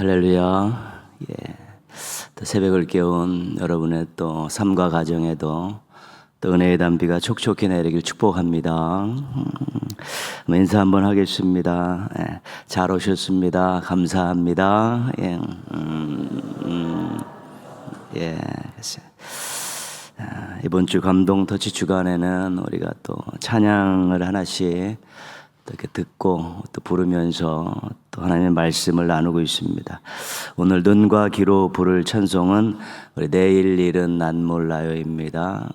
할렐루야. 또 새벽을 깨운 여러분의 또 삶과 가정에도 또 은혜의 단비가 촉촉히 내리길 축복합니다. 인사 한번 하겠습니다. 잘 오셨습니다. 감사합니다. 이번 주 감동 터치 주간에는 우리가 또 찬양을 하나씩 이렇게 듣고 또 부르면서 또 하나님의 말씀을 나누고 있습니다. 오늘 눈과 귀로 부를 찬송은 우리 내일 일은 난 몰라요입니다.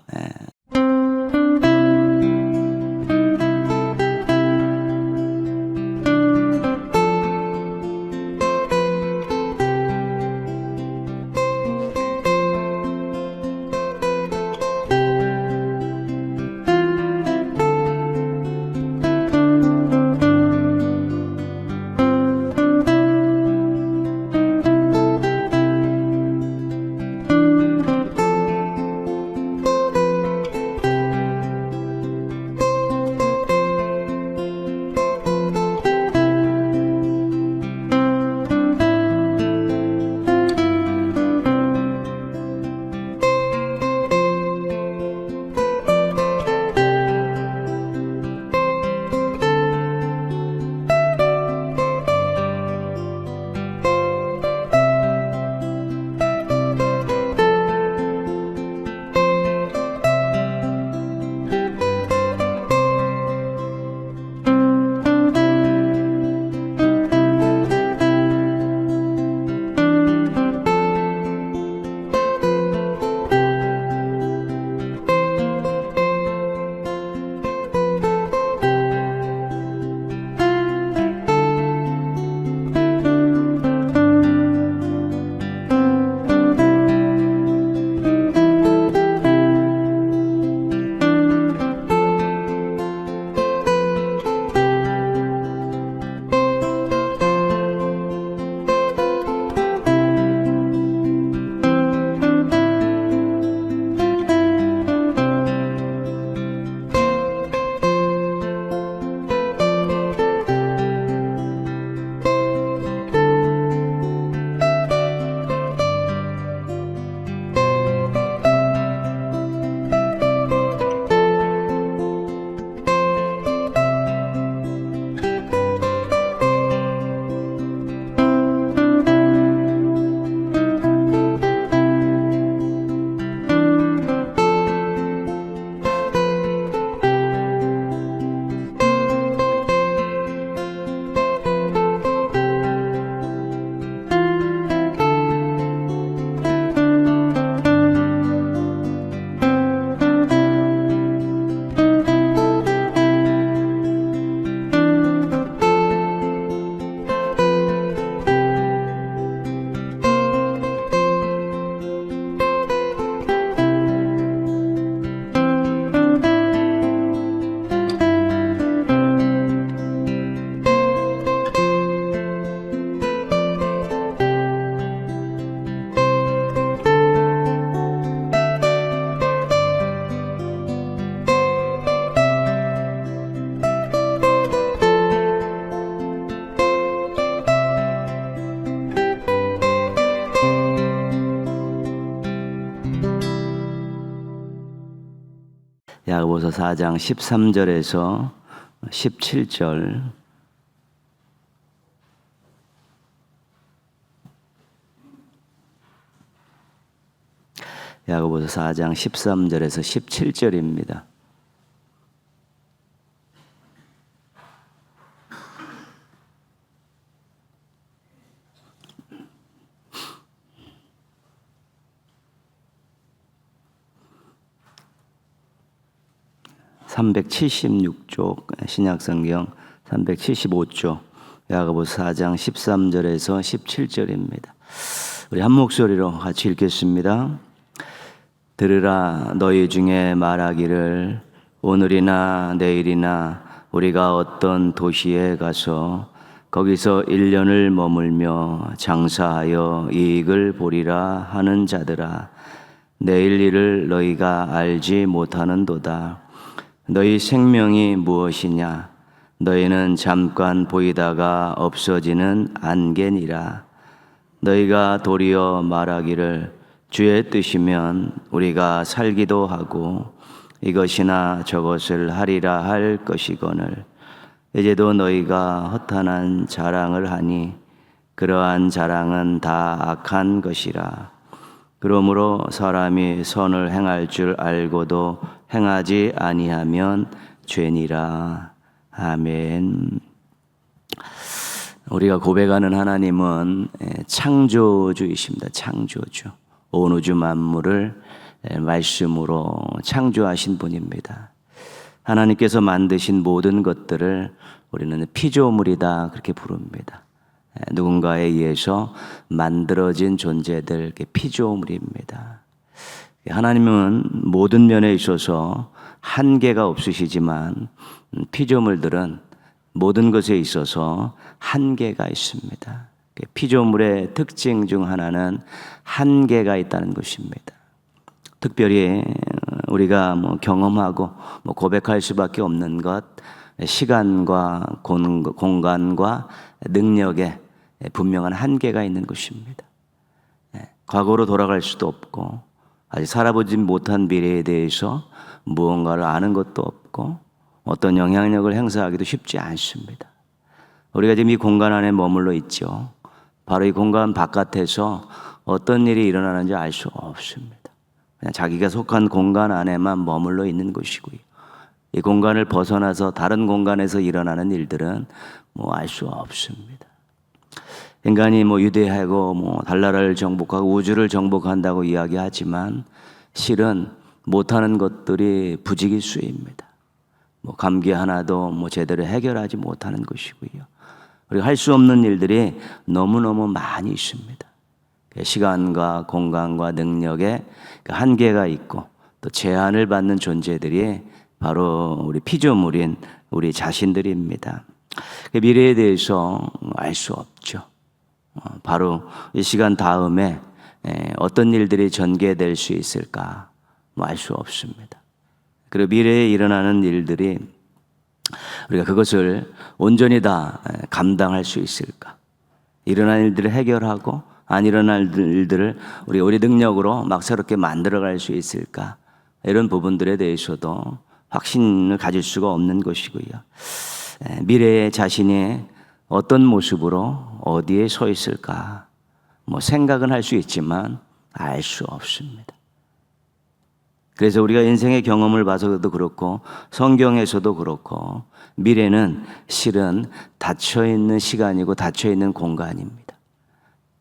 야고보서 4장 13절에서 17절. 야고보서 4장 13절에서 17절입니다. (376쪽) 신약성경 375쪽 야고보서 4장 13절에서 17절입니다. 우리 한 목소리로 같이 읽겠습니다. 들으라, 너희 중에 말하기를 오늘이나 내일이나 우리가 어떤 도시에 가서 거기서 1년을 머물며 장사하여 이익을 보리라 하는 자들아, 내일 일을 너희가 알지 못하는도다. 너희 생명이 무엇이냐? 너희는 잠깐 보이다가 없어지는 안개니라. 너희가 도리어 말하기를 주의 뜻이면 우리가 살기도 하고 이것이나 저것을 하리라 할 것이거늘 이제도 너희가 허탄한 자랑을 하니 그러한 자랑은 다 악한 것이라. 그러므로 사람이 선을 행할 줄 알고도 행하지 아니하면 죄니라. 아멘. 우리가 고백하는 하나님은 창조주이십니다. 창조주. 온 우주 만물을 말씀으로 창조하신 분입니다. 하나님께서 만드신 모든 것들을 우리는 피조물이다 그렇게 부릅니다. 누군가에 의해서 만들어진 존재들, 피조물입니다. 하나님은 모든 면에 있어서 한계가 없으시지만 피조물들은 모든 것에 있어서 한계가 있습니다. 피조물의 특징 중 하나는 한계가 있다는 것입니다. 특별히 우리가 경험하고 고백할 수밖에 없는 것, 시간과 공간과 능력에 분명한 한계가 있는 것입니다. 과거로 돌아갈 수도 없고 아직 살아보지 못한 미래에 대해서 무언가를 아는 것도 없고 어떤 영향력을 행사하기도 쉽지 않습니다. 우리가 지금 이 공간 안에 머물러 있죠. 바로 이 공간 바깥에서 어떤 일이 일어나는지 알 수 없습니다. 그냥 자기가 속한 공간 안에만 머물러 있는 것이고요. 이 공간을 벗어나서 다른 공간에서 일어나는 일들은 알 수 없습니다. 인간이 유대하고 달나라를 정복하고 우주를 정복한다고 이야기하지만 실은 못하는 것들이 부지기수입니다. 감기 하나도 제대로 해결하지 못하는 것이고요. 그리고 할 수 없는 일들이 너무너무 많이 있습니다. 시간과 공간과 능력에 한계가 있고 또 제한을 받는 존재들이 바로 우리 피조물인 우리 자신들입니다. 미래에 대해서 알 수 없죠. 바로 이 시간 다음에 어떤 일들이 전개될 수 있을까 알 수 없습니다. 그리고 미래에 일어나는 일들이 우리가 그것을 온전히 다 감당할 수 있을까? 일어난 일들을 해결하고 안 일어날 일들을 우리 능력으로 막 새롭게 만들어갈 수 있을까? 이런 부분들에 대해서도 확신을 가질 수가 없는 것이고요. 미래의 자신이 어떤 모습으로 어디에 서 있을까? 생각은 할 수 있지만 알 수 없습니다. 그래서 우리가 인생의 경험을 봐서도 그렇고 성경에서도 그렇고 미래는 실은 닫혀있는 시간이고 닫혀있는 공간입니다.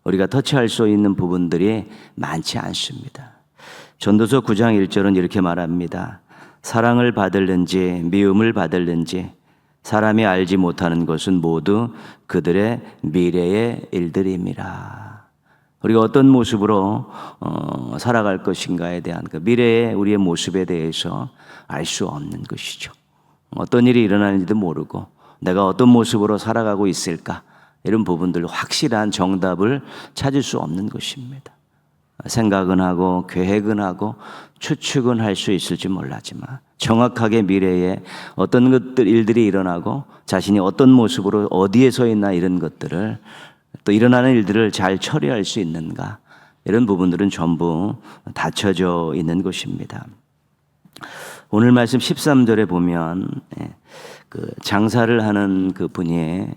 우리가 터치할 수 있는 부분들이 많지 않습니다. 전도서 9장 1절은 이렇게 말합니다. 사랑을 받을는지 미움을 받을는지 사람이 알지 못하는 것은 모두 그들의 미래의 일들임이라. 우리가 어떤 모습으로 살아갈 것인가에 대한 그 미래의 우리의 모습에 대해서 알 수 없는 것이죠. 어떤 일이 일어나는지도 모르고 내가 어떤 모습으로 살아가고 있을까 이런 부분들 확실한 정답을 찾을 수 없는 것입니다. 생각은 하고 계획은 하고 추측은 할 수 있을지 몰라지만 정확하게 미래에 어떤 일들이 일어나고 자신이 어떤 모습으로 어디에 서 있나 이런 것들을 또 일어나는 일들을 잘 처리할 수 있는가 이런 부분들은 전부 닫혀져 있는 것입니다. 오늘 말씀 13절에 보면 그 장사를 하는 그 분이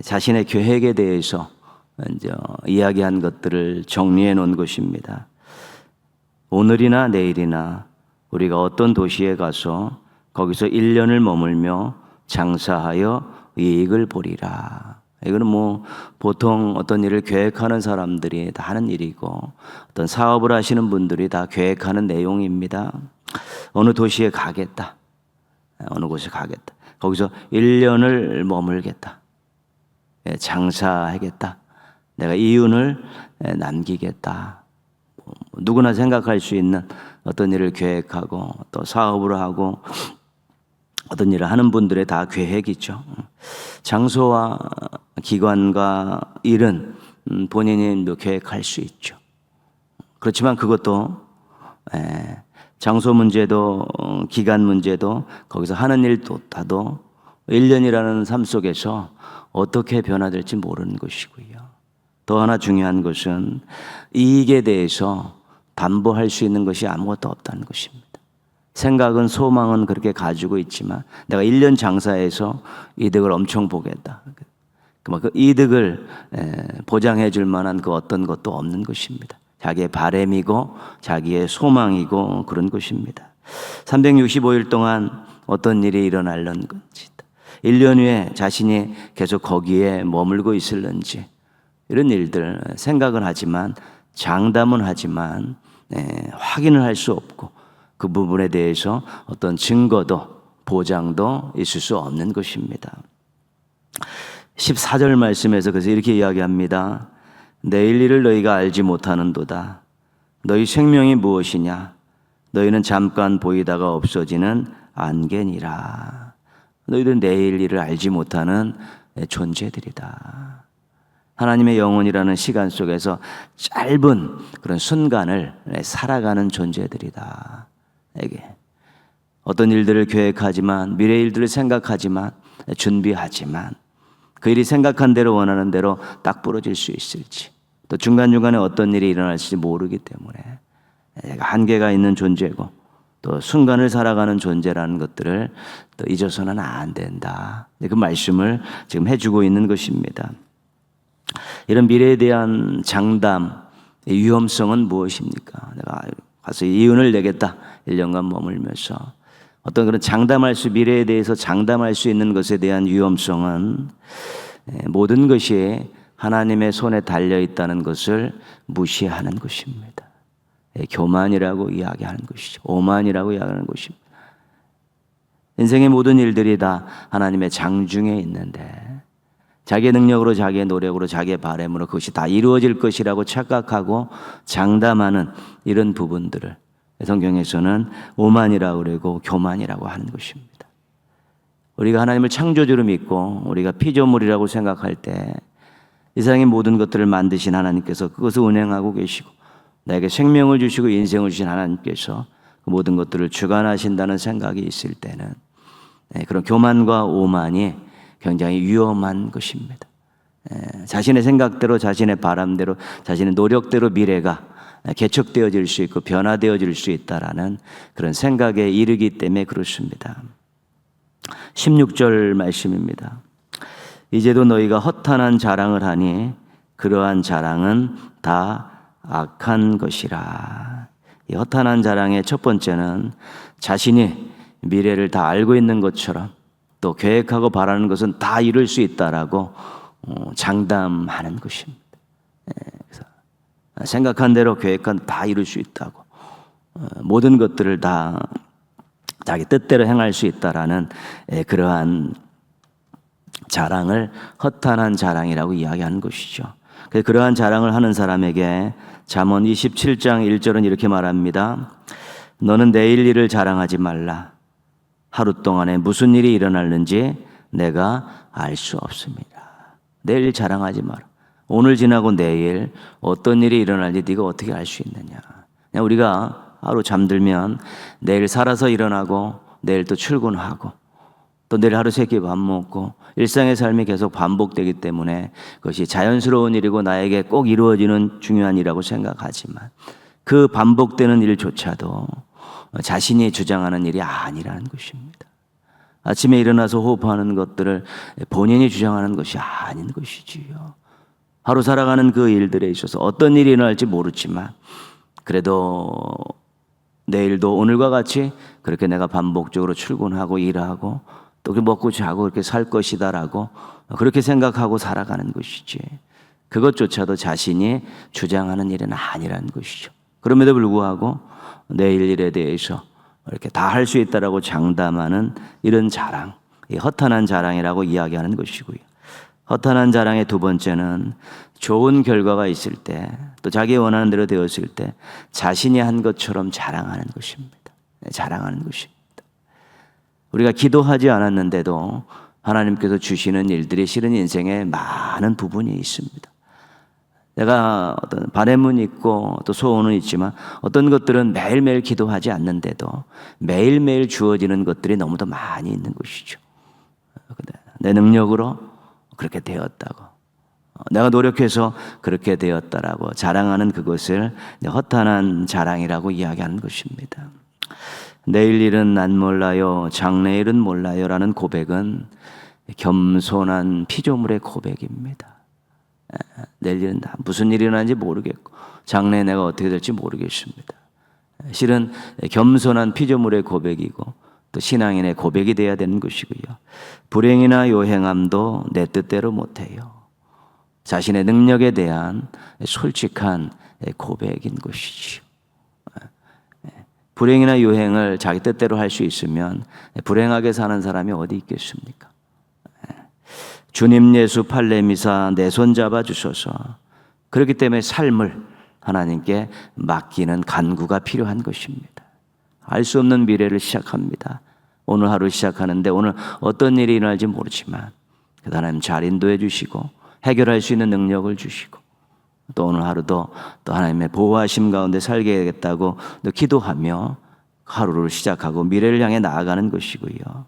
자신의 계획에 대해서 이제 이야기한 것들을 정리해 놓은 것입니다. 오늘이나 내일이나 우리가 어떤 도시에 가서 거기서 1년을 머물며 장사하여 이익을 보리라. 이거는 보통 어떤 일을 계획하는 사람들이 다 하는 일이고 어떤 사업을 하시는 분들이 다 계획하는 내용입니다. 어느 도시에 가겠다. 어느 곳에 가겠다. 거기서 1년을 머물겠다. 장사하겠다. 내가 이윤을 남기겠다. 누구나 생각할 수 있는 어떤 일을 계획하고 또 사업을 하고 어떤 일을 하는 분들의 다 계획이죠. 장소와 기관과 일은 본인이 계획할 수 있죠. 그렇지만 그것도 장소 문제도 기간 문제도 거기서 하는 일도 다도 1년이라는 삶 속에서 어떻게 변화될지 모르는 것이고요. 또 하나 중요한 것은 이익에 대해서 담보할 수 있는 것이 아무것도 없다는 것입니다. 생각은 소망은 그렇게 가지고 있지만 내가 1년 장사해서 이득을 엄청 보겠다. 그 이득을 보장해 줄 만한 그 어떤 것도 없는 것입니다. 자기의 바램이고 자기의 소망이고 그런 것입니다. 365일 동안 어떤 일이 일어날는 건지, 1년 후에 자신이 계속 거기에 머물고 있을는지, 이런 일들 생각은 하지만 장담은 하지만 확인을 할 수 없고 그 부분에 대해서 어떤 증거도 보장도 있을 수 없는 것입니다. 14절 말씀에서 그래서 이렇게 이야기합니다. 내일 일을 너희가 알지 못하는도다. 너희 생명이 무엇이냐? 너희는 잠깐 보이다가 없어지는 안개니라. 너희들은 내일 일을 알지 못하는 존재들이다. 하나님의 영혼이라는 시간 속에서 짧은 그런 순간을 살아가는 존재들이다. 에게 어떤 일들을 계획하지만, 미래 일들을 생각하지만, 준비하지만 그 일이 생각한 대로 원하는 대로 딱 부러질 수 있을지, 또 중간중간에 어떤 일이 일어날지 모르기 때문에 한계가 있는 존재고 또 순간을 살아가는 존재라는 것들을 또 잊어서는 안 된다. 그 말씀을 지금 해주고 있는 것입니다. 이런 미래에 대한 장담, 위험성은 무엇입니까? 내가 가서 이윤을 내겠다, 1년간 머물면서 어떤 그런 미래에 대해서 장담할 수 있는 것에 대한 위험성은 모든 것이 하나님의 손에 달려있다는 것을 무시하는 것입니다. 교만이라고 이야기하는 것이죠. 오만이라고 이야기하는 것입니다. 인생의 모든 일들이 다 하나님의 장중에 있는데 자기의 능력으로, 자기의 노력으로, 자기의 바람으로 그것이 다 이루어질 것이라고 착각하고 장담하는 이런 부분들을 성경에서는 오만이라고 그러고 교만이라고 하는 것입니다. 우리가 하나님을 창조주로 믿고 우리가 피조물이라고 생각할 때 이 세상의 모든 것들을 만드신 하나님께서 그것을 운행하고 계시고 나에게 생명을 주시고 인생을 주신 하나님께서 그 모든 것들을 주관하신다는 생각이 있을 때는 그런 교만과 오만이 굉장히 위험한 것입니다. 자신의 생각대로, 자신의 바람대로, 자신의 노력대로 미래가 개척되어질 수 있고 변화되어질 수 있다라는 그런 생각에 이르기 때문에 그렇습니다. 16절 말씀입니다. 이제도 너희가 허탄한 자랑을 하니 그러한 자랑은 다 악한 것이라. 이 허탄한 자랑의 첫 번째는 자신이 미래를 다 알고 있는 것처럼 또 계획하고 바라는 것은 다 이룰 수 있다라고 장담하는 것입니다. 그래서 생각한 대로 계획한 다 이룰 수 있다고, 모든 것들을 다 자기 뜻대로 행할 수 있다라는 그러한 자랑을 허탄한 자랑이라고 이야기하는 것이죠. 그러한 자랑을 하는 사람에게 잠언 27장 1절은 이렇게 말합니다. 너는 내일 일을 자랑하지 말라. 하루 동안에 무슨 일이 일어날는지 내가 알 수 없습니다. 내일 자랑하지 마라. 오늘 지나고 내일 어떤 일이 일어날지 네가 어떻게 알 수 있느냐. 그냥 우리가 하루 잠들면 내일 살아서 일어나고 내일 또 출근하고 또 내일 하루 세끼 밥 먹고 일상의 삶이 계속 반복되기 때문에 그것이 자연스러운 일이고 나에게 꼭 이루어지는 중요한 일이라고 생각하지만 그 반복되는 일조차도 자신이 주장하는 일이 아니라는 것입니다. 아침에 일어나서 호흡하는 것들을 본인이 주장하는 것이 아닌 것이지요. 하루 살아가는 그 일들에 있어서 어떤 일이 일어날지 모르지만 그래도 내일도 오늘과 같이 그렇게 내가 반복적으로 출근하고 일하고 또 먹고 자고 그렇게 살 것이다라고 그렇게 생각하고 살아가는 것이지, 그것조차도 자신이 주장하는 일은 아니라는 것이죠. 그럼에도 불구하고 내일 일에 대해서 이렇게 다 할 수 있다라고 장담하는 이런 자랑, 이 허탄한 자랑이라고 이야기하는 것이고요. 허탄한 자랑의 두 번째는 좋은 결과가 있을 때, 또 자기 원하는 대로 되었을 때 자신이 한 것처럼 자랑하는 것입니다. 자랑하는 것입니다. 우리가 기도하지 않았는데도 하나님께서 주시는 일들이 실은 인생에 많은 부분이 있습니다. 내가 어떤 바람은 있고 또 소원은 있지만 어떤 것들은 매일매일 기도하지 않는데도 매일매일 주어지는 것들이 너무도 많이 있는 것이죠. 내 능력으로 그렇게 되었다고, 내가 노력해서 그렇게 되었다라고 자랑하는 그것을 허탄한 자랑이라고 이야기하는 것입니다. 내일 일은 난 몰라요, 장래일은 몰라요 라는 고백은 겸손한 피조물의 고백입니다. 내일 일은 무슨 일이 일어나는지 모르겠고 장래에 내가 어떻게 될지 모르겠습니다. 실은 겸손한 피조물의 고백이고 또 신앙인의 고백이 되어야 되는 것이고요. 불행이나 요행함도 내 뜻대로 못해요. 자신의 능력에 대한 솔직한 고백인 것이지요. 불행이나 요행을 자기 뜻대로 할 수 있으면 불행하게 사는 사람이 어디 있겠습니까? 주님 예수 팔레미사 내 손 잡아 주소서. 그렇기 때문에 삶을 하나님께 맡기는 간구가 필요한 것입니다. 알 수 없는 미래를 시작합니다. 오늘 하루 시작하는데 오늘 어떤 일이 일어날지 모르지만 하나님 잘 인도해 주시고 해결할 수 있는 능력을 주시고 또 오늘 하루도 또 하나님의 보호하심 가운데 살게 되겠다고 또 기도하며 하루를 시작하고 미래를 향해 나아가는 것이고요.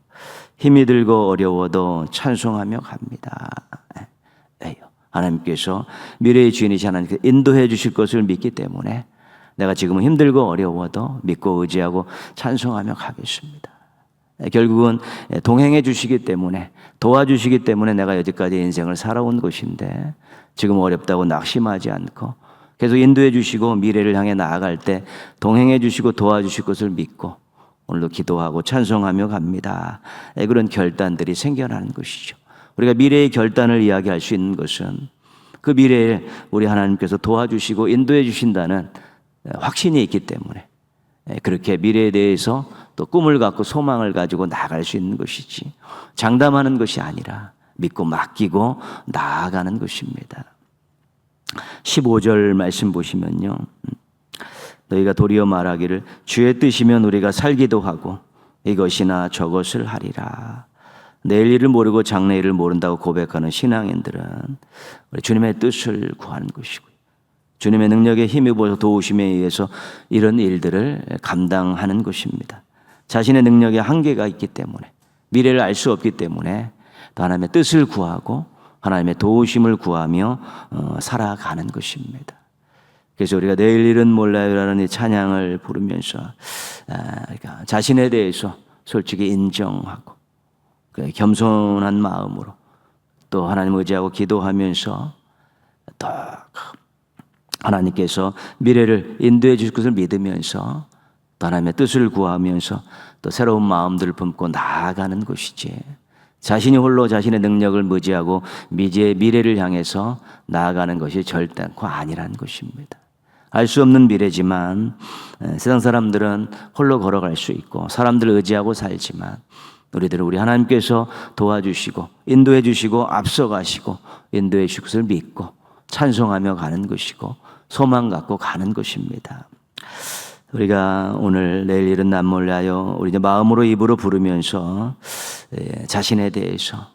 힘이 들고 어려워도 찬송하며 갑니다. 하나님께서 미래의 주인이신 하나님께 인도해 주실 것을 믿기 때문에 내가 지금은 힘들고 어려워도 믿고 의지하고 찬송하며 가겠습니다. 결국은 동행해 주시기 때문에 도와주시기 때문에 내가 여기까지 인생을 살아온 것인데 지금 어렵다고 낙심하지 않고 계속 인도해 주시고 미래를 향해 나아갈 때 동행해 주시고 도와주실 것을 믿고 오늘도 기도하고 찬송하며 갑니다. 그런 결단들이 생겨나는 것이죠. 우리가 미래의 결단을 이야기할 수 있는 것은 그 미래에 우리 하나님께서 도와주시고 인도해 주신다는 확신이 있기 때문에 그렇게 미래에 대해서 또 꿈을 갖고 소망을 가지고 나아갈 수 있는 것이지 장담하는 것이 아니라 믿고 맡기고 나아가는 것입니다. 15절 말씀 보시면요, 너희가 도리어 말하기를 주의 뜻이면 우리가 살기도 하고 이것이나 저것을 하리라. 내일 일을 모르고 장래 일을 모른다고 고백하는 신앙인들은 우리 주님의 뜻을 구하는 것이고요, 주님의 능력에 힘입어서 도우심에 의해서 이런 일들을 감당하는 것입니다. 자신의 능력에 한계가 있기 때문에 미래를 알 수 없기 때문에 또 하나님의 뜻을 구하고 하나님의 도우심을 구하며 살아가는 것입니다. 그래서 우리가 내일 일은 몰라요라는 이 찬양을 부르면서 그러니까 자신에 대해서 솔직히 인정하고 겸손한 마음으로 또 하나님 의지하고 기도하면서 또 하나님께서 미래를 인도해 주실 것을 믿으면서 또 하나님의 뜻을 구하면서 또 새로운 마음들을 품고 나아가는 것이지 자신이 홀로 자신의 능력을 의지하고 미래를 향해서 나아가는 것이 절대코 아니라는 것입니다. 알 수 없는 미래지만 세상 사람들은 홀로 걸어갈 수 있고 사람들을 의지하고 살지만 우리들은 우리 하나님께서 도와주시고 인도해 주시고 앞서가시고 인도해 주실 것을 믿고 찬송하며 가는 것이고 소망 갖고 가는 것입니다. 우리가 오늘 내일 일은 난 몰라요 우리 이제 마음으로 입으로 부르면서 자신에 대해서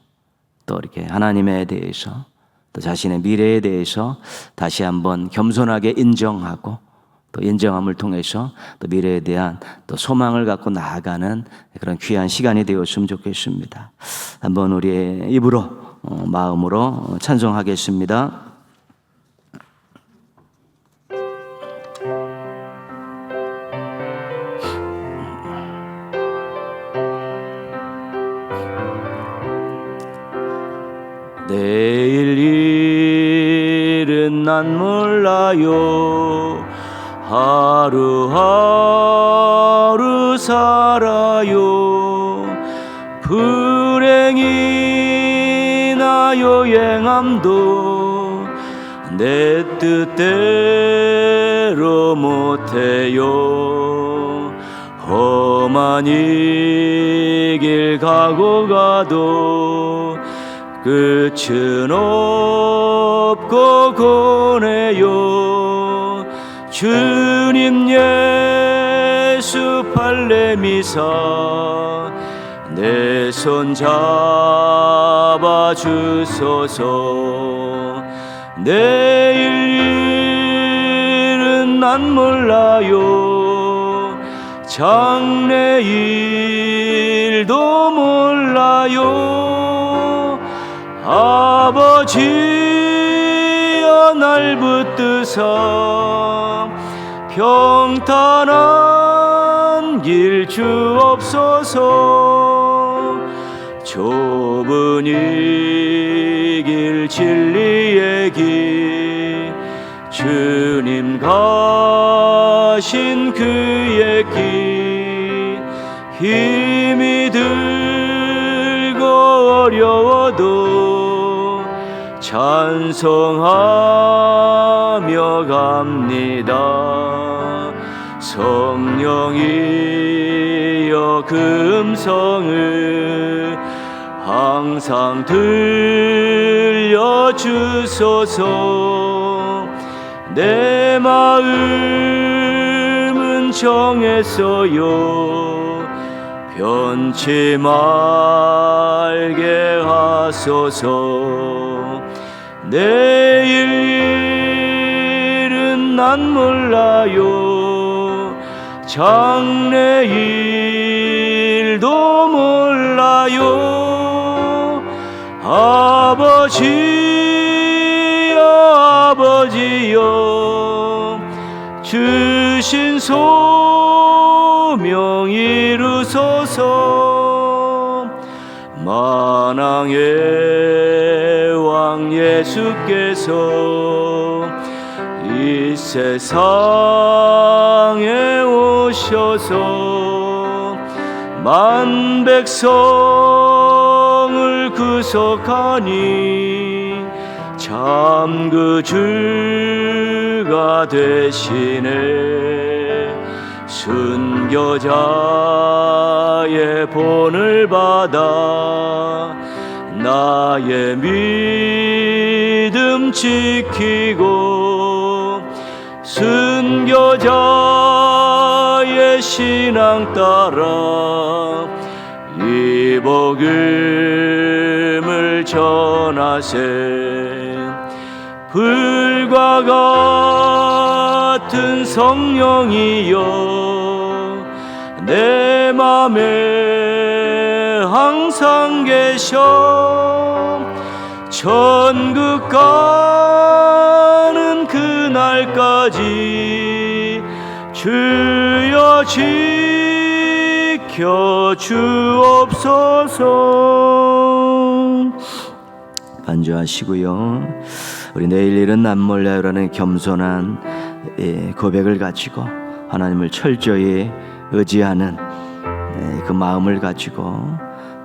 또 이렇게 하나님에 대해서 또 자신의 미래에 대해서 다시 한번 겸손하게 인정하고 또 인정함을 통해서 또 미래에 대한 또 소망을 갖고 나아가는 그런 귀한 시간이 되었으면 좋겠습니다. 한번 우리의 입으로 마음으로 찬송하겠습니다. 내일 일은 난 몰라요 하루하루 살아요 불행이나 요행함도 내 뜻대로 못해요 험한 이 길 가고 가도 끝은 없고 고뇌요 주님 예수 팔레미사 내 손 잡아 주소서 내일 일은 난 몰라요 장래 일도 몰라요 아버지 날 붙드사 평탄한 길 주옵소서. 좁은 이 길 진리의 길 주님 가신 그의 길 힘이 들고 어려워도 찬송하며 갑니다. 성령이여 그 음성을 항상 들려주소서. 내 마음은 정했어요. 변치 말게 하소서. 내일은 난 몰라요. 장래일도 몰라요. 아버지여 아버지여 주신 소명 이루소서. 만왕의 왕 예수께서 이 세상에 오셔서 만 백성을 구속하니 참 그 주가 되시네. 순교자의 본을 받아 나의 믿음 지키고 순교자의 신앙 따라 이 복음을 전하세. 불과 같은 성령이여 내 맘에 항상 계셔. 천국 가는 그날까지 주여 지켜 주옵소서. 반주하시고요. 우리 내일 일은 난 몰라요라는 겸손한 고백을 가지고 하나님을 철저히 의지하는 그 마음을 가지고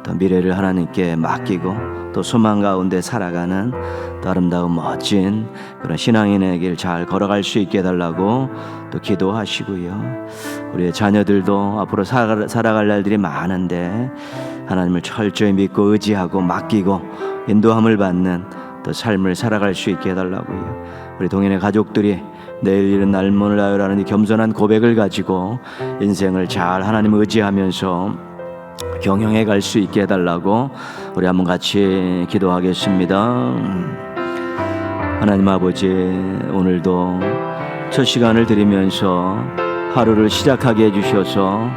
또 미래를 하나님께 맡기고 또 소망 가운데 살아가는 또 아름다운 멋진 그런 신앙인의 길 잘 걸어갈 수 있게 해달라고 또 기도하시고요. 우리의 자녀들도 앞으로 살아갈 날들이 많은데 하나님을 철저히 믿고 의지하고 맡기고 인도함을 받는 또 삶을 살아갈 수 있게 해달라고요. 우리 동인의 가족들이 내일 일은 날 몰라요라는 이 겸손한 고백을 가지고 인생을 잘 하나님 의지하면서 경영해 갈 수 있게 해달라고 우리 한번 같이 기도하겠습니다. 하나님 아버지, 오늘도 첫 시간을 드리면서 하루를 시작하게 해주셔서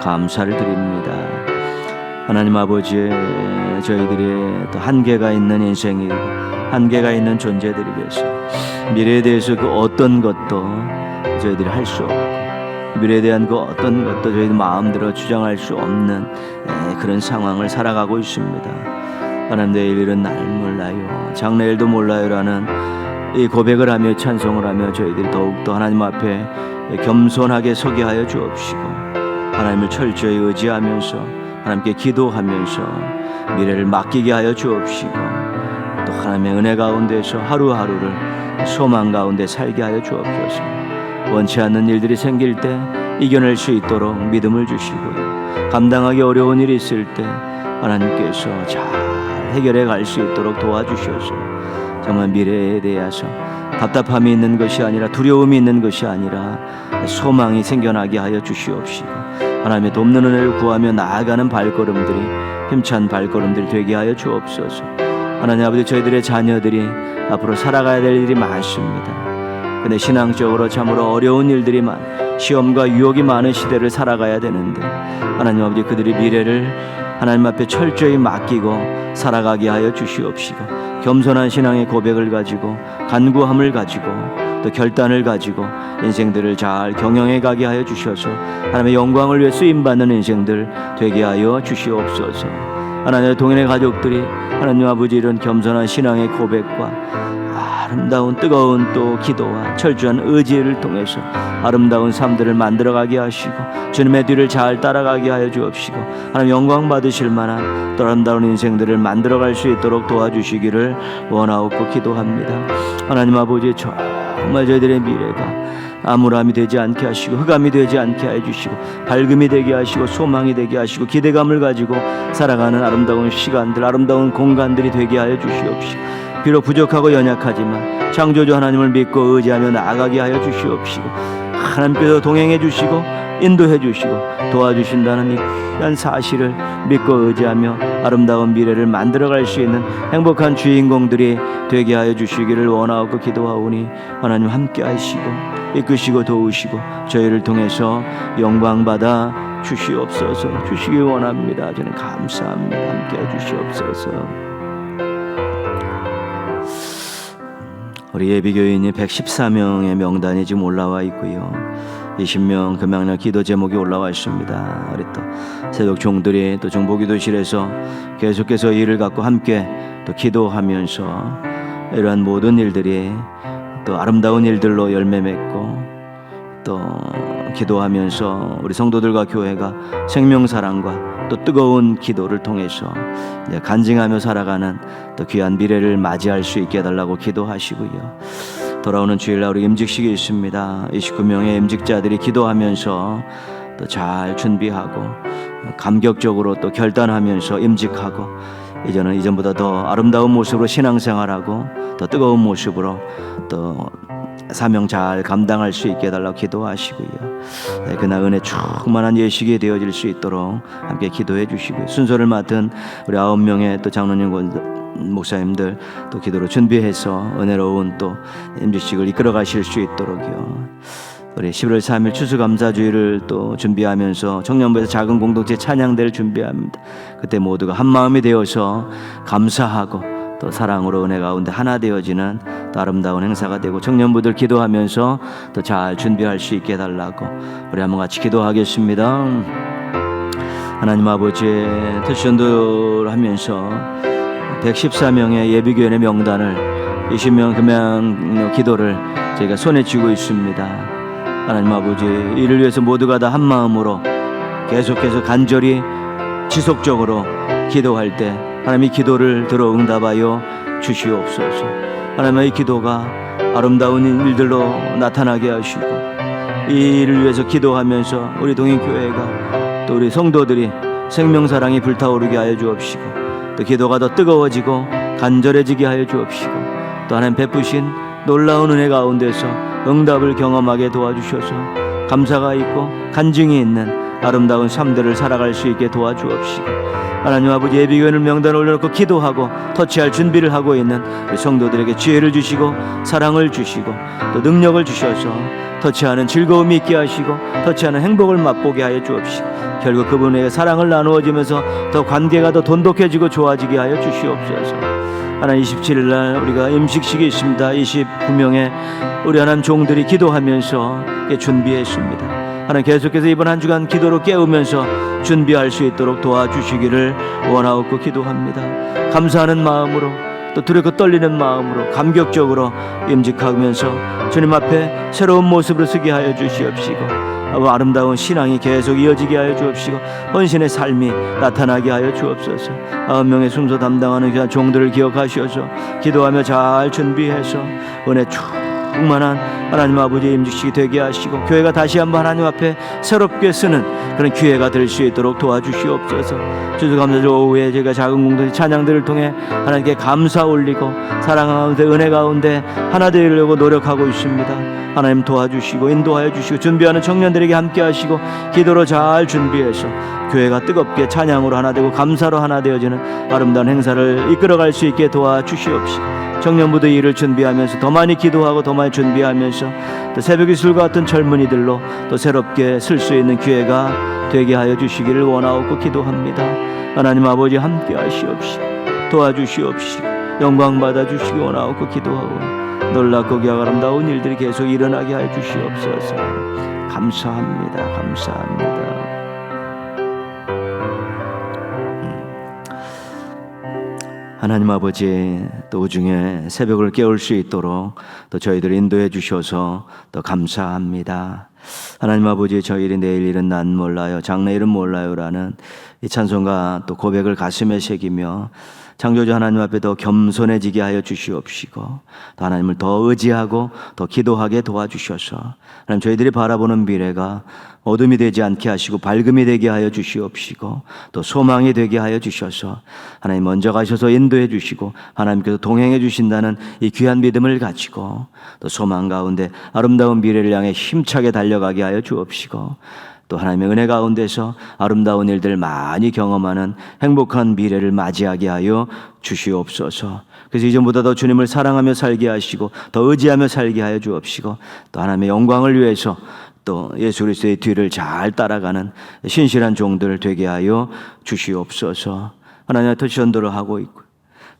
감사를 드립니다. 하나님 아버지, 저희들이 또 한계가 있는 인생이 한계가 있는 존재들이 돼서 미래에 대해서 그 어떤 것도 저희들이 할 수 없고 미래에 대한 그 어떤 것도 저희들 마음대로 주장할 수 없는 그런 상황을 살아가고 있습니다. 하나님, 내일 일은 날 몰라요, 장래일도 몰라요라는 이 고백을 하며 찬송을 하며 저희들이 더욱더 하나님 앞에 겸손하게 서게 하여 주옵시고 하나님을 철저히 의지하면서 하나님께 기도하면서 미래를 맡기게 하여 주옵시고 또 하나님의 은혜 가운데서 하루하루를 소망 가운데 살게 하여 주옵소서. 원치 않는 일들이 생길 때 이겨낼 수 있도록 믿음을 주시고요. 감당하기 어려운 일이 있을 때 하나님께서 잘 해결해 갈 수 있도록 도와주셔서 정말 미래에 대해서 답답함이 있는 것이 아니라 두려움이 있는 것이 아니라 소망이 생겨나게 하여 주시옵시고 하나님의 돕는 은혜를 구하며 나아가는 발걸음들이 힘찬 발걸음들이 되게 하여 주옵소서. 하나님 아버지, 저희들의 자녀들이 앞으로 살아가야 될 일이 많습니다. 근데 신앙적으로 참으로 어려운 일들이 시험과 유혹이 많은 시대를 살아가야 되는데 하나님 아버지 그들의 미래를 하나님 앞에 철저히 맡기고 살아가게 하여 주시옵시고 겸손한 신앙의 고백을 가지고 간구함을 가지고 또 결단을 가지고 인생들을 잘 경영해 가게 하여 주셔서 하나님의 영광을 위해 쓰임받는 인생들 되게 하여 주시옵소서. 하나님의 동행의 가족들이 하나님 아버지 이런 겸손한 신앙의 고백과 아름다운 뜨거운 또 기도와 철저한 의지를 통해서 아름다운 삶들을 만들어가게 하시고 주님의 뒤를 잘 따라가게 하여 주옵시고 하나님 영광 받으실 만한 또 아름다운 인생들을 만들어갈 수 있도록 도와주시기를 원하옵고 기도합니다. 하나님 아버지 정말 저희들의 미래가 암울함이 되지 않게 하시고 흑암이 되지 않게 해주시고 밝음이 되게 하시고 소망이 되게 하시고 기대감을 가지고 살아가는 아름다운 시간들 아름다운 공간들이 되게 하여 주시옵시고 비록 부족하고 연약하지만 창조주 하나님을 믿고 의지하며 나아가게 하여 주시옵시고 하나님께서 동행해 주시고 인도해 주시고 도와주신다는 이 귀한 사실을 믿고 의지하며 아름다운 미래를 만들어갈 수 있는 행복한 주인공들이 되게 하여 주시기를 원하고 기도하오니 하나님 함께 하시고 이끄시고 도우시고 저희를 통해서 영광받아 주시옵소서. 주시기 원합니다. 저는 감사합니다. 함께 해주시옵소서. 우리 예비교인이 114명의 명단이 지금 올라와 있고요. 20명 금양날 기도 제목이 올라와 있습니다. 우리 또 새벽 종들이 또 정보기도실에서 계속해서 일을 갖고 함께 또 기도하면서 이러한 모든 일들이 또 아름다운 일들로 열매 맺고 또 기도하면서 우리 성도들과 교회가 생명사랑과 또 뜨거운 기도를 통해서 이제 간증하며 살아가는 또 귀한 미래를 맞이할 수 있게 해달라고 기도하시고요. 돌아오는 주일날 우리 임직식이 있습니다. 29명의 임직자들이 기도하면서 또 잘 준비하고 감격적으로 또 결단하면서 임직하고 이전보다 더 아름다운 모습으로 신앙생활하고 더 뜨거운 모습으로 또 사명 잘 감당할 수 있게 해달라고 기도하시고요. 그날 은혜 충만한 예식이 되어질 수 있도록 함께 기도해 주시고요. 순서를 맡은 우리 9명의 또 장로님 목사님들 또 기도로 준비해서 은혜로운 또 임직식을 이끌어 가실 수 있도록요. 우리 11월 3일 추수감사주의를 또 준비하면서 청년부에서 작은 공동체 찬양대를 준비합니다. 그때 모두가 한 마음이 되어서 감사하고 또 사랑으로 은혜 가운데 하나 되어지는 또 아름다운 행사가 되고 청년부들 기도하면서 또 잘 준비할 수 있게 해달라고 우리 한번 같이 기도하겠습니다. 하나님 아버지 특전도를 하면서 114명의 예비교인의 명단을 20명 금양 기도를 저희가 손에 쥐고 있습니다. 하나님 아버지 이를 위해서 모두가 다 한 마음으로 계속해서 간절히 지속적으로 기도할 때 하나님 이 기도를 들어 응답하여 주시옵소서. 하나님 이 기도가 아름다운 일들로 나타나게 하시고 이 일을 위해서 기도하면서 우리 동행교회가 또 우리 성도들이 생명사랑이 불타오르게 하여 주옵시고 또 기도가 더 뜨거워지고 간절해지게 하여 주옵시고 또 하나님 베푸신 놀라운 은혜 가운데서 응답을 경험하게 도와주셔서 감사가 있고 간증이 있는 아름다운 삶들을 살아갈 수 있게 도와주옵시고 하나님 아버지 예비교인을 명단에 올려놓고 기도하고 터치할 준비를 하고 있는 우리 성도들에게 지혜를 주시고 사랑을 주시고 또 능력을 주셔서 터치하는 즐거움이 있게 하시고 터치하는 행복을 맛보게 하여 주옵시고 결국 그분에게 사랑을 나누어지면서 더 관계가 더 돈독해지고 좋아지게 하여 주시옵소서. 하나님 27일 날 우리가 임식식이 있습니다. 29명의 우리 하나님 종들이 기도하면서 준비했습니다. 하나님 계속해서 이번 한 주간 기도로 깨우면서 준비할 수 있도록 도와주시기를 원하옵고 기도합니다. 감사하는 마음으로 또 두렵고 떨리는 마음으로 감격적으로 임직하면서 주님 앞에 새로운 모습으로 서게 하여 주시옵시고 아름다운 신앙이 계속 이어지게 하여 주옵시고 헌신의 삶이 나타나게 하여 주옵소서. 9명의 순서 담당하는 귀한 종들을 기억하셔서 기도하며 잘 준비해서 은혜 충만한 하나님 아버지의 임직식이 되게 하시고 교회가 다시 한번 하나님 앞에 새롭게 쓰는 그런 기회가 될 수 있도록 도와주시옵소서. 추수감사절 오후에 저희가 작은 공동체 찬양들을 통해 하나님께 감사 올리고 사랑 가운데 은혜 가운데 하나 되려고 노력하고 있습니다. 하나님 도와주시고 인도하여 주시고 준비하는 청년들에게 함께 하시고 기도로 잘 준비해서 교회가 뜨겁게 찬양으로 하나 되고 감사로 하나 되어지는 아름다운 행사를 이끌어갈 수 있게 도와주시옵시고 청년부도 일을 준비하면서 더 많이 기도하고 더 많이 준비하면서 또 새벽 이슬과 같은 젊은이들로 또 새롭게 쓸 수 있는 기회가 되게 하여 주시기를 원하옵고 기도합니다. 하나님 아버지 함께 하시옵시고 도와주시옵시고 영광 받아 주시기 원하옵고 기도하고 놀랍고 귀하고 아름다운 일들이 계속 일어나게 하여 주시옵소서. 감사합니다. 감사합니다. 하나님 아버지, 또 우중에 새벽을 깨울 수 있도록 또 저희들을 인도해 주셔서 또 감사합니다. 하나님 아버지, 저희들이 내일 일은 난 몰라요, 장래일은 몰라요라는 이 찬송과 또 고백을 가슴에 새기며 창조주 하나님 앞에 더 겸손해지게 하여 주시옵시고 또 하나님을 더 의지하고 더 기도하게 도와주셔서 하나님 저희들이 바라보는 미래가 어둠이 되지 않게 하시고 밝음이 되게 하여 주시옵시고 또 소망이 되게 하여 주셔서 하나님 먼저 가셔서 인도해 주시고 하나님께서 동행해 주신다는 이 귀한 믿음을 가지고 또 소망 가운데 아름다운 미래를 향해 힘차게 달려가게 하여 주옵시고 또 하나님의 은혜 가운데서 아름다운 일들을 많이 경험하는 행복한 미래를 맞이하게 하여 주시옵소서. 그래서 이전보다 더 주님을 사랑하며 살게 하시고 더 의지하며 살게 하여 주옵시고 또 하나님의 영광을 위해서 또 예수 그리스도의 뒤를 잘 따라가는 신실한 종들 되게 하여 주시옵소서. 하나님 터치전도를 하고 있고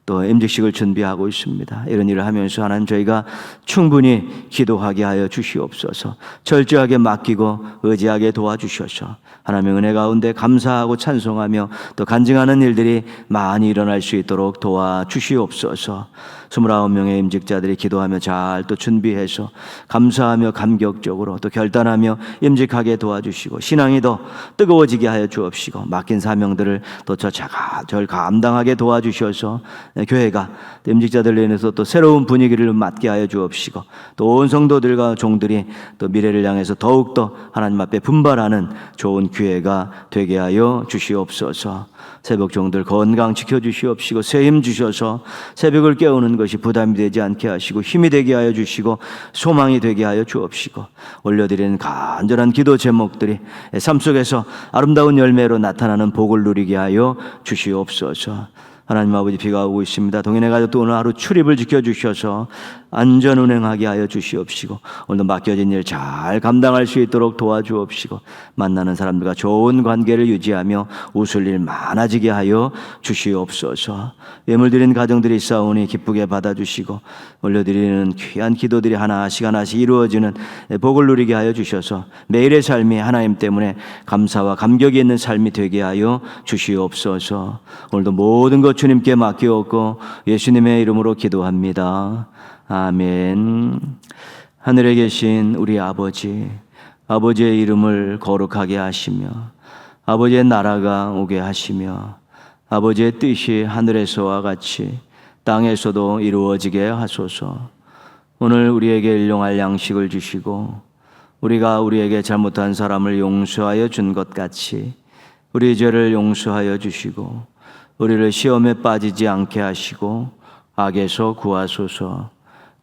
또 임직식을 준비하고 있습니다. 이런 일을 하면서 하나님 저희가 충분히 기도하게 하여 주시옵소서. 철저하게 맡기고 의지하게 도와주셔서 하나님의 은혜 가운데 감사하고 찬송하며 또 간증하는 일들이 많이 일어날 수 있도록 도와주시옵소서. 29명의 임직자들이 기도하며 잘 또 준비해서 감사하며 감격적으로 또 결단하며 임직하게 도와주시고 신앙이 더 뜨거워지게 하여 주옵시고 맡긴 사명들을 또 절 감당하게 도와주셔서 교회가 임직자들로 인해서 또 새로운 분위기를 맞게 하여 주옵시고 또 온 성도들과 종들이 또 미래를 향해서 더욱더 하나님 앞에 분발하는 좋은 기회가 되게 하여 주시옵소서. 새벽 종들 건강 지켜주시옵시고 새 힘 주셔서 새벽을 깨우는 것이 부담이 되지 않게 하시고 힘이 되게 하여 주시고 소망이 되게 하여 주옵시고 올려드리는 간절한 기도 제목들이 삶 속에서 아름다운 열매로 나타나는 복을 누리게 하여 주시옵소서. 하나님 아버지, 비가 오고 있습니다. 동해내 가족도 오늘 하루 출입을 지켜주셔서 안전 운행하게 하여 주시옵시고 오늘도 맡겨진 일 잘 감당할 수 있도록 도와주옵시고 만나는 사람들과 좋은 관계를 유지하며 웃을 일 많아지게 하여 주시옵소서. 예물드린 가정들이 있사오니 기쁘게 받아주시고 올려드리는 귀한 기도들이 하나씩 이루어지는 복을 누리게 하여 주셔서 매일의 삶이 하나님 때문에 감사와 감격이 있는 삶이 되게 하여 주시옵소서. 오늘도 모든 것 주님께 맡기옵고 예수님의 이름으로 기도합니다. 아멘. 하늘에 계신 우리 아버지, 아버지의 이름을 거룩하게 하시며 아버지의 나라가 오게 하시며 아버지의 뜻이 하늘에서와 같이 땅에서도 이루어지게 하소서. 오늘 우리에게 일용할 양식을 주시고 우리가 우리에게 잘못한 사람을 용서하여 준 것 같이 우리 죄를 용서하여 주시고 우리를 시험에 빠지지 않게 하시고 악에서 구하소서.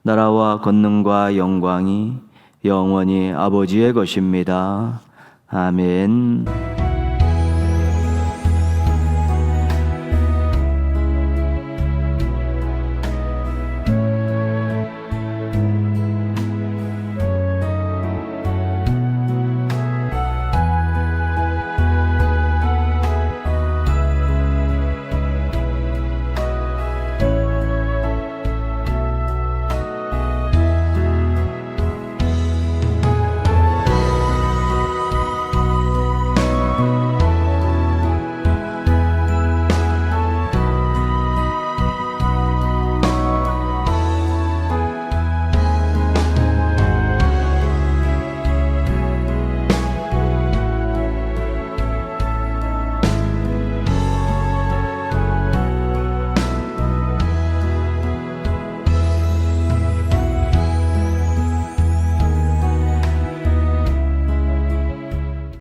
나라와 권능과 영광이 영원히 아버지의 것입니다. 아멘.